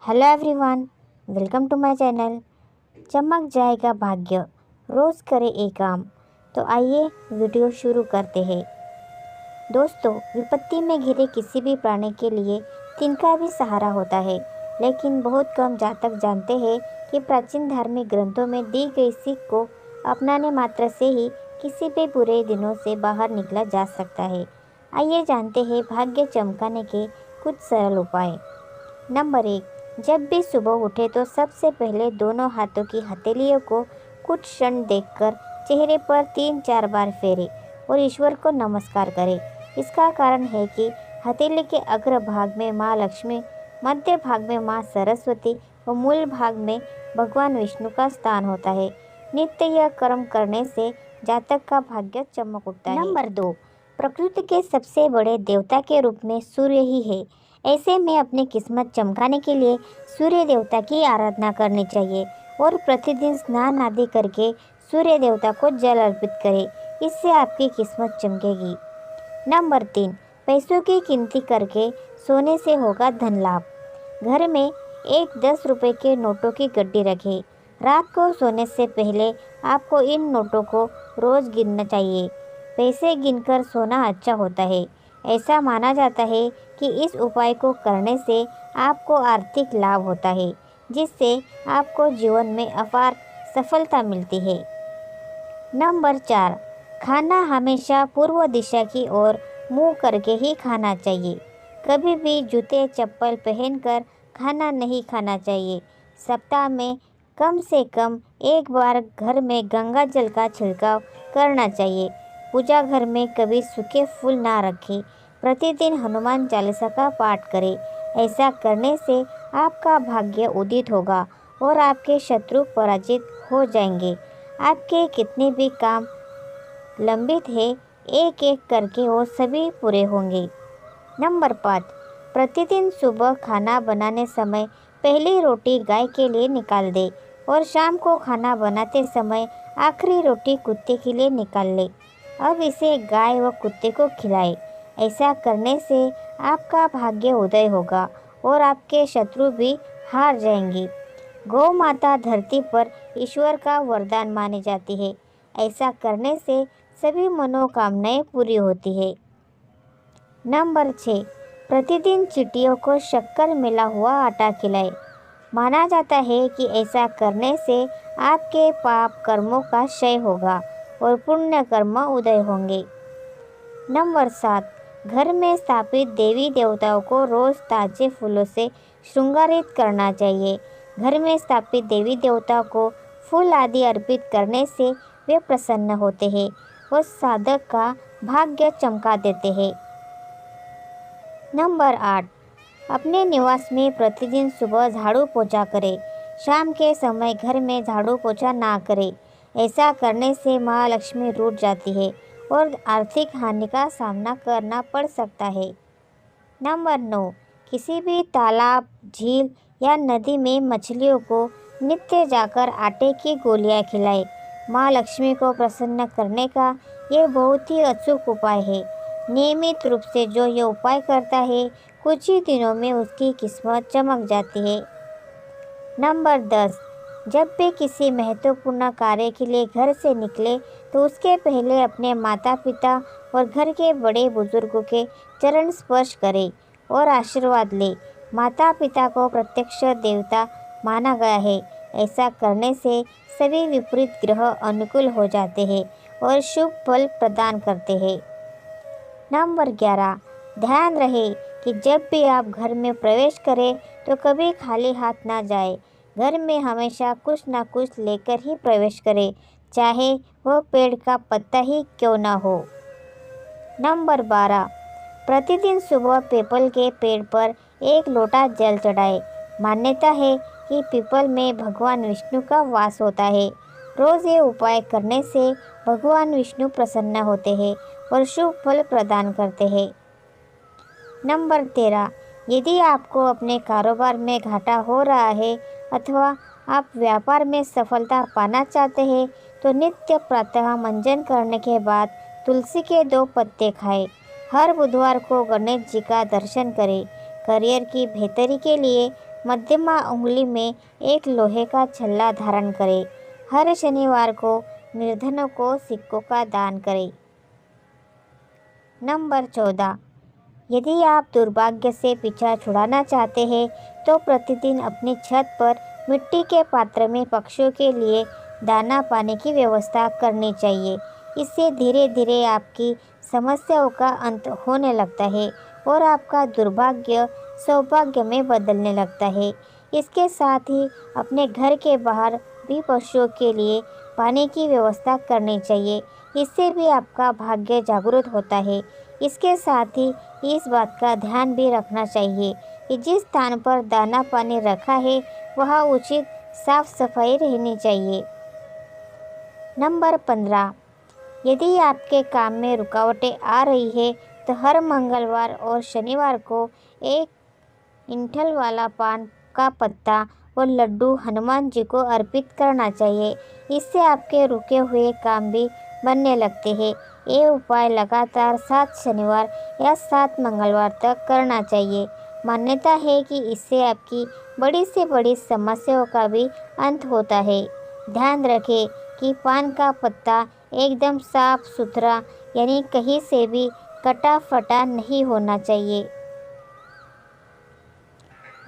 Hello everyone, welcome to my channel. चमक जाएगा भाग्य, रोज़ करे एक काम। तो आइए वीडियो शुरू करते हैं। दोस्तों, विपत्ति में घिरे किसी भी प्राणी के लिए तिनका भी सहारा होता है, लेकिन बहुत कम जातक जानते हैं कि प्राचीन धार्मिक ग्रंथों में दी गई सीख को अपनाने मात्र से ही किसी भी बुरे दिनों से बाहर निकला जा सकता है। आइए जानते हैं भाग्य चमकाने के कुछ सरल उपाय। नंबर 1, जब भी सुबह उठे तो सबसे पहले दोनों हाथों की हथेलियों को कुछ क्षण देखकर चेहरे पर 3-4 बार फेरे और ईश्वर को नमस्कार करें। इसका कारण है कि हथेली के अग्र भाग में माँ लक्ष्मी, मध्य भाग में माँ सरस्वती और मूल भाग में भगवान विष्णु का स्थान होता है। नित्य यह कर्म करने से जातक का भाग्य चमक उठता है। नंबर 2, प्रकृति के सबसे बड़े देवता के रूप में सूर्य ही है। ऐसे में अपनी किस्मत चमकाने के लिए सूर्य देवता की आराधना करनी चाहिए और प्रतिदिन स्नान आदि करके सूर्य देवता को जल अर्पित करें। इससे आपकी किस्मत चमकेगी। नंबर 3, पैसों की गिनती करके सोने से होगा धन लाभ। घर में एक 10 रुपये के नोटों की गड्डी रखें। रात को सोने से पहले आपको इन नोटों को रोज़ गिनना चाहिए। पैसे गिनकर सोना अच्छा होता है। ऐसा माना जाता है कि इस उपाय को करने से आपको आर्थिक लाभ होता है, जिससे आपको जीवन में अपार सफलता मिलती है। नंबर 4, खाना हमेशा पूर्व दिशा की ओर मुंह करके ही खाना चाहिए। कभी भी जूते चप्पल पहनकर खाना नहीं खाना चाहिए। सप्ताह में कम से कम एक बार घर में गंगा जल का छिड़काव करना चाहिए। पूजा घर में कभी सूखे फूल ना रखें। प्रतिदिन हनुमान चालीसा का पाठ करें। ऐसा करने से आपका भाग्य उदित होगा और आपके शत्रु पराजित हो जाएंगे। आपके कितने भी काम लंबित है, एक एक करके वो सभी पूरे होंगे। नंबर 5, प्रतिदिन सुबह खाना बनाने समय पहली रोटी गाय के लिए निकाल दे और शाम को खाना बनाते समय आखिरी रोटी कुत्ते के लिए निकाल ले। अब इसे गाय व कुत्ते को खिलाए। ऐसा करने से आपका भाग्य उदय होगा और आपके शत्रु भी हार जाएंगे। गौ माता धरती पर ईश्वर का वरदान मानी जाती है। ऐसा करने से सभी मनोकामनाएं पूरी होती है। नंबर 6, प्रतिदिन चींटियों को शक्कर मिला हुआ आटा खिलाए। माना जाता है कि ऐसा करने से आपके पाप कर्मों का क्षय होगा और पुण्य कर्म उदय होंगे। नंबर 7, घर में स्थापित देवी देवताओं को रोज़ ताजे फूलों से श्रृंगारित करना चाहिए। घर में स्थापित देवी देवताओं को फूल आदि अर्पित करने से वे प्रसन्न होते हैं और साधक का भाग्य चमका देते हैं। नंबर 8, अपने निवास में प्रतिदिन सुबह झाड़ू पोछा करें। शाम के समय घर में झाड़ू पोछा ना करें। ऐसा करने से माँ लक्ष्मी रूठ जाती है और आर्थिक हानि का सामना करना पड़ सकता है। नंबर 9, किसी भी तालाब, झील या नदी में मछलियों को नित्य जाकर आटे की गोलियां खिलाएं। माँ लक्ष्मी को प्रसन्न करने का ये बहुत ही अचूक उपाय है। नियमित रूप से जो ये उपाय करता है, कुछ ही दिनों में उसकी किस्मत चमक जाती है। नंबर 10, जब भी किसी महत्वपूर्ण कार्य के लिए घर से निकले तो उसके पहले अपने माता पिता और घर के बड़े बुजुर्गों के चरण स्पर्श करें और आशीर्वाद लें। माता पिता को प्रत्यक्ष देवता माना गया है। ऐसा करने से सभी विपरीत ग्रह अनुकूल हो जाते हैं और शुभ फल प्रदान करते हैं। नंबर 11, ध्यान रहे कि जब भी आप घर में प्रवेश करें तो कभी खाली हाथ ना जाए। घर में हमेशा कुछ ना कुछ लेकर ही प्रवेश करें, चाहे वो पेड़ का पत्ता ही क्यों ना हो। नंबर 12, प्रतिदिन सुबह पीपल के पेड़ पर एक लोटा जल चढ़ाएं। मान्यता है कि पीपल में भगवान विष्णु का वास होता है। रोज़ ये उपाय करने से भगवान विष्णु प्रसन्न होते हैं और शुभ फल प्रदान करते हैं। नंबर 13, यदि आपको अपने कारोबार में घाटा हो रहा है अथवा आप व्यापार में सफलता पाना चाहते हैं तो नित्य प्रातः मंजन करने के बाद तुलसी के 2 पत्ते खाएं। हर बुधवार को गणेश जी का दर्शन करें। करियर की बेहतरी के लिए मध्यमा उंगली में एक लोहे का छल्ला धारण करें। हर शनिवार को निर्धनों को सिक्कों का दान करें। नंबर 14, यदि आप दुर्भाग्य से पीछा छुड़ाना चाहते हैं तो प्रतिदिन अपनी छत पर मिट्टी के पात्र में पक्षियों के लिए दाना पानी की व्यवस्था करनी चाहिए। इससे धीरे धीरे आपकी समस्याओं का अंत होने लगता है और आपका दुर्भाग्य सौभाग्य में बदलने लगता है। इसके साथ ही अपने घर के बाहर भी पशुओं के लिए पानी की व्यवस्था करनी चाहिए। इससे भी आपका भाग्य जागृत होता है। इसके साथ ही इस बात का ध्यान भी रखना चाहिए कि जिस स्थान पर दाना पानी रखा है वहाँ उचित साफ सफाई रहनी चाहिए। नंबर 15, यदि आपके काम में रुकावटें आ रही है तो हर मंगलवार और शनिवार को एक इंठल वाला पान का पत्ता और लड्डू हनुमान जी को अर्पित करना चाहिए। इससे आपके रुके हुए काम भी बनने लगते हैं। ये उपाय लगातार 7 शनिवार या 7 मंगलवार तक करना चाहिए। मान्यता है कि इससे आपकी बड़ी से बड़ी समस्याओं का भी अंत होता है। ध्यान रखें कि पान का पत्ता एकदम साफ सुथरा यानी कहीं से भी कटा फटा नहीं होना चाहिए।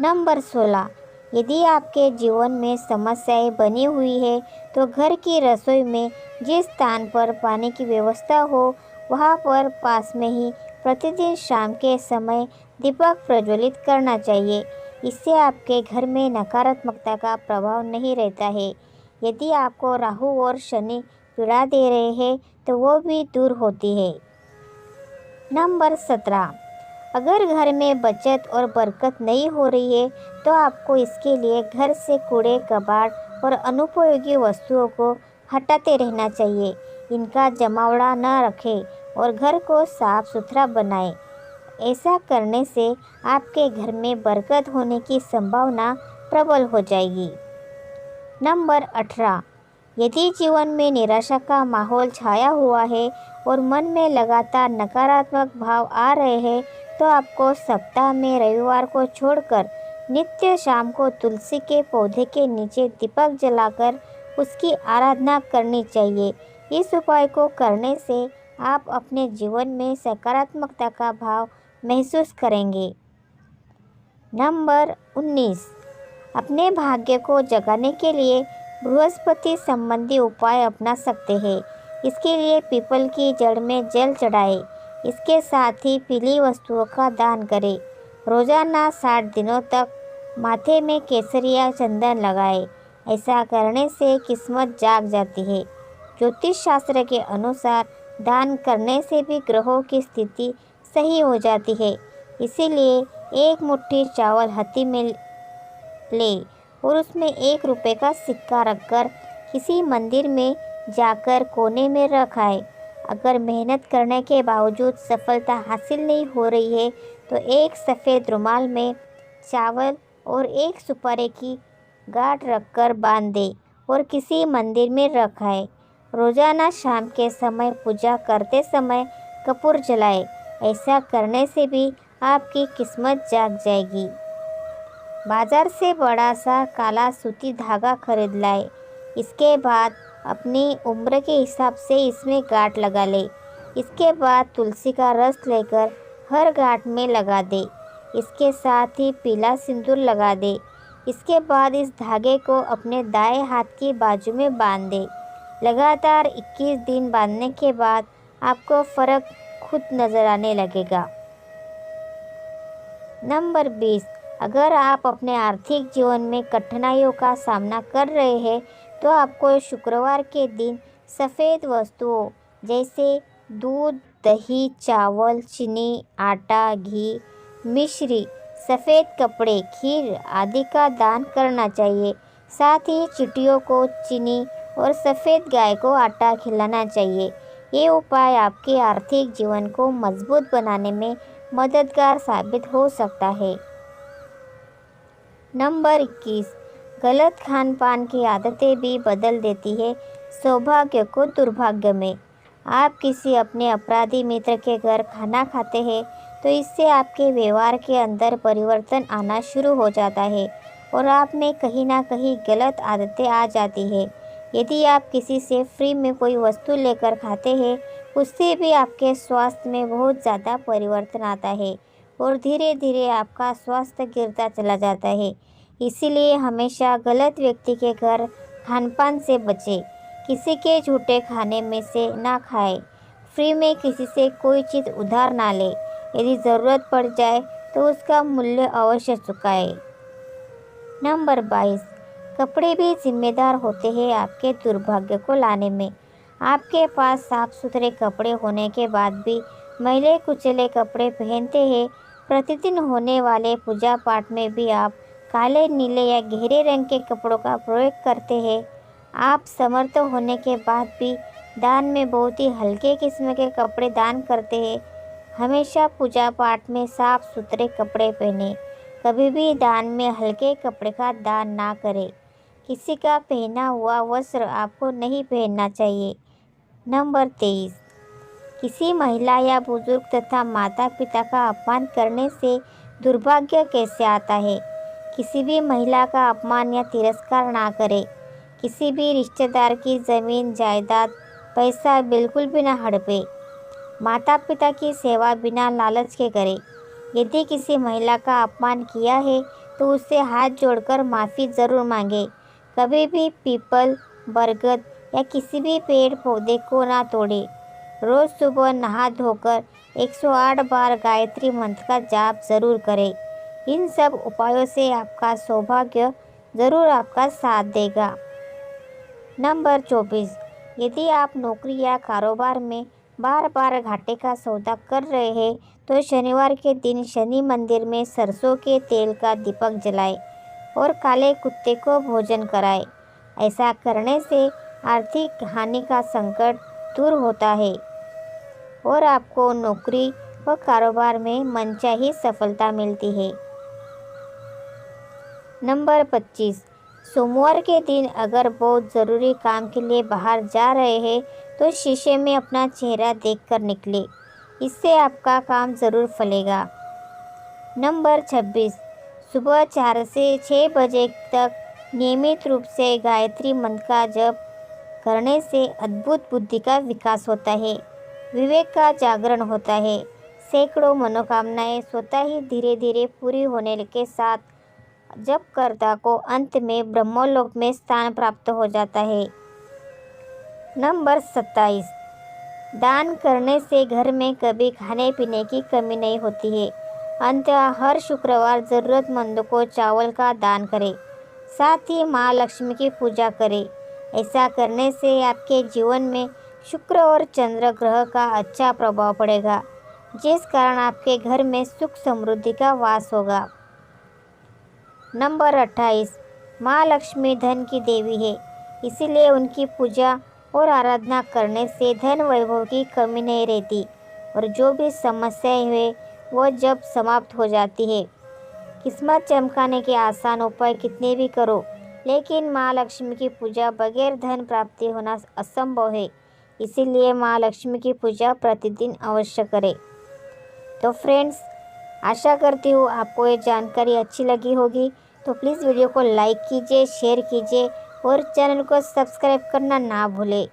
नंबर 16, यदि आपके जीवन में समस्याएं बनी हुई है तो घर की रसोई में जिस स्थान पर पानी की व्यवस्था हो वहाँ पर पास में ही प्रतिदिन शाम के समय दीपक प्रज्वलित करना चाहिए। इससे आपके घर में नकारात्मकता का प्रभाव नहीं रहता है। यदि आपको राहु और शनि पीड़ा दे रहे हैं तो वो भी दूर होती है। नंबर 17, अगर घर में बचत और बरकत नहीं हो रही है तो आपको इसके लिए घर से कूड़े कबाड़ और अनुपयोगी वस्तुओं को हटाते रहना चाहिए। इनका जमावड़ा न रखें और घर को साफ सुथरा बनाएं। ऐसा करने से आपके घर में बरकत होने की संभावना प्रबल हो जाएगी। नंबर 18, यदि जीवन में निराशा का माहौल छाया हुआ है और मन में लगातार नकारात्मक भाव आ रहे हैं तो आपको सप्ताह में रविवार को छोड़कर नित्य शाम को तुलसी के पौधे के नीचे दीपक जलाकर उसकी आराधना करनी चाहिए। इस उपाय को करने से आप अपने जीवन में सकारात्मकता का भाव महसूस करेंगे। नंबर 19, अपने भाग्य को जगाने के लिए बृहस्पति संबंधी उपाय अपना सकते हैं। इसके लिए पीपल की जड़ में जल चढ़ाएं। इसके साथ ही पीली वस्तुओं का दान करें। रोजाना 60 दिनों तक माथे में केसरिया चंदन लगाएं। ऐसा करने से किस्मत जाग जाती है। ज्योतिष शास्त्र के अनुसार दान करने से भी ग्रहों की स्थिति सही हो जाती है। इसीलिए एक मुट्ठी चावल हाथी में ले और उसमें 1 रुपये का सिक्का रखकर किसी मंदिर में जाकर कोने में रखाएं। अगर मेहनत करने के बावजूद सफलता हासिल नहीं हो रही है तो एक सफ़ेद रुमाल में चावल और एक सुपारी की गांठ रखकर बांध दें और किसी मंदिर में रखाएं। रोजाना शाम के समय पूजा करते समय कपूर जलाएं। ऐसा करने से भी आपकी किस्मत जाग जाएगी। बाजार से बड़ा सा काला सूती धागा खरीद लाएं। इसके बाद अपनी उम्र के हिसाब से इसमें गांठ लगा ले। इसके बाद तुलसी का रस लेकर हर गांठ में लगा दे। इसके साथ ही पीला सिंदूर लगा दे। इसके बाद इस धागे को अपने दाएं हाथ की बाजू में बांध दे। लगातार 21 दिन बांधने के बाद आपको फ़र्क खुद नज़र आने लगेगा। नंबर 20, अगर आप अपने आर्थिक जीवन में कठिनाइयों का सामना कर रहे हैं तो आपको शुक्रवार के दिन सफ़ेद वस्तुओं जैसे दूध, दही, चावल, चीनी, आटा, घी, मिश्री, सफ़ेद कपड़े, खीर आदि का दान करना चाहिए। साथ ही चींटियों को चीनी और सफ़ेद गाय को आटा खिलाना चाहिए। ये उपाय आपके आर्थिक जीवन को मजबूत बनाने में मददगार साबित हो सकता है। नंबर 21, गलत खान पान की आदतें भी बदल देती है सौभाग्य को दुर्भाग्य में। आप किसी अपने अपराधी मित्र के घर खाना खाते हैं तो इससे आपके व्यवहार के अंदर परिवर्तन आना शुरू हो जाता है और आप में कहीं ना कहीं गलत आदतें आ जाती है। यदि आप किसी से फ्री में कोई वस्तु लेकर खाते हैं, उससे भी आपके स्वास्थ्य में बहुत ज़्यादा परिवर्तन आता है और धीरे धीरे आपका स्वास्थ्य गिरता चला जाता है। इसीलिए हमेशा गलत व्यक्ति के घर खानपान से बचें, किसी के झूठे खाने में से ना खाएं, फ्री में किसी से कोई चीज़ उधार ना लें, यदि ज़रूरत पड़ जाए तो उसका मूल्य अवश्य चुकाएं। नंबर 22, कपड़े भी जिम्मेदार होते हैं आपके दुर्भाग्य को लाने में। आपके पास साफ सुथरे कपड़े होने के बाद भी मैले कुचले कपड़े पहनते हैं। प्रतिदिन होने वाले पूजा पाठ में भी आप काले, नीले या गहरे रंग के कपड़ों का प्रयोग करते हैं। आप समर्थ होने के बाद भी दान में बहुत ही हल्के किस्म के कपड़े दान करते हैं। हमेशा पूजा पाठ में साफ सुथरे कपड़े पहने, कभी भी दान में हल्के कपड़े का दान ना करें। किसी का पहना हुआ वस्त्र आपको नहीं पहनना चाहिए। नंबर 23, किसी महिला या बुजुर्ग तथा माता पिता का अपमान करने से दुर्भाग्य कैसे आता है। किसी भी महिला का अपमान या तिरस्कार ना करें। किसी भी रिश्तेदार की ज़मीन, जायदाद, पैसा बिल्कुल भी ना हड़पे। माता पिता की सेवा बिना लालच के करें। यदि किसी महिला का अपमान किया है तो उससे हाथ जोड़कर माफ़ी ज़रूर मांगे। कभी भी पीपल, बरगद या किसी भी पेड़ पौधे को ना तोड़े। रोज़ सुबह नहा धोकर 108 बार गायत्री मंत्र का जाप ज़रूर करें। इन सब उपायों से आपका सौभाग्य ज़रूर आपका साथ देगा। नंबर 24, यदि आप नौकरी या कारोबार में बार बार घाटे का सौदा कर रहे हैं तो शनिवार के दिन शनि मंदिर में सरसों के तेल का दीपक जलाएं और काले कुत्ते को भोजन कराएं। ऐसा करने से आर्थिक हानि का संकट दूर होता है और आपको नौकरी व कारोबार में मनचाही सफलता मिलती है। नंबर 25, सोमवार के दिन अगर बहुत ज़रूरी काम के लिए बाहर जा रहे हैं तो शीशे में अपना चेहरा देखकर निकले, इससे आपका काम ज़रूर फलेगा। नंबर 26, सुबह 4 से 6 बजे तक नियमित रूप से गायत्री मंत्र का जप करने से अद्भुत बुद्धि का विकास होता है, विवेक का जागरण होता है। सैकड़ों मनोकामनाएं स्वतः ही धीरे धीरे पूरी होने के साथ जपकर्ता को अंत में ब्रह्मलोक में स्थान प्राप्त हो जाता है। नंबर 27, दान करने से घर में कभी खाने पीने की कमी नहीं होती है। अंततः हर शुक्रवार ज़रूरतमंदों को चावल का दान करें। साथ ही माँ लक्ष्मी की पूजा करें। ऐसा करने से आपके जीवन में शुक्र और चंद्र ग्रह का अच्छा प्रभाव पड़ेगा, जिस कारण आपके घर में सुख समृद्धि का वास होगा। नंबर 28, माँ लक्ष्मी धन की देवी है, इसीलिए उनकी पूजा और आराधना करने से धन वैभव की कमी नहीं रहती और जो भी समस्याएं हुए वो जब समाप्त हो जाती है। किस्मत चमकाने के आसान उपाय कितने भी करो, लेकिन माँ लक्ष्मी की पूजा बगैर धन प्राप्ति होना असंभव है। इसीलिए माँ लक्ष्मी की पूजा प्रतिदिन अवश्य करें। तो फ्रेंड्स, आशा करती हूँ आपको ये जानकारी अच्छी लगी होगी। तो प्लीज़ वीडियो को लाइक कीजिए, शेयर कीजिए और चैनल को सब्सक्राइब करना ना भूलें।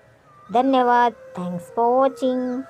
धन्यवाद। Thanks for watching.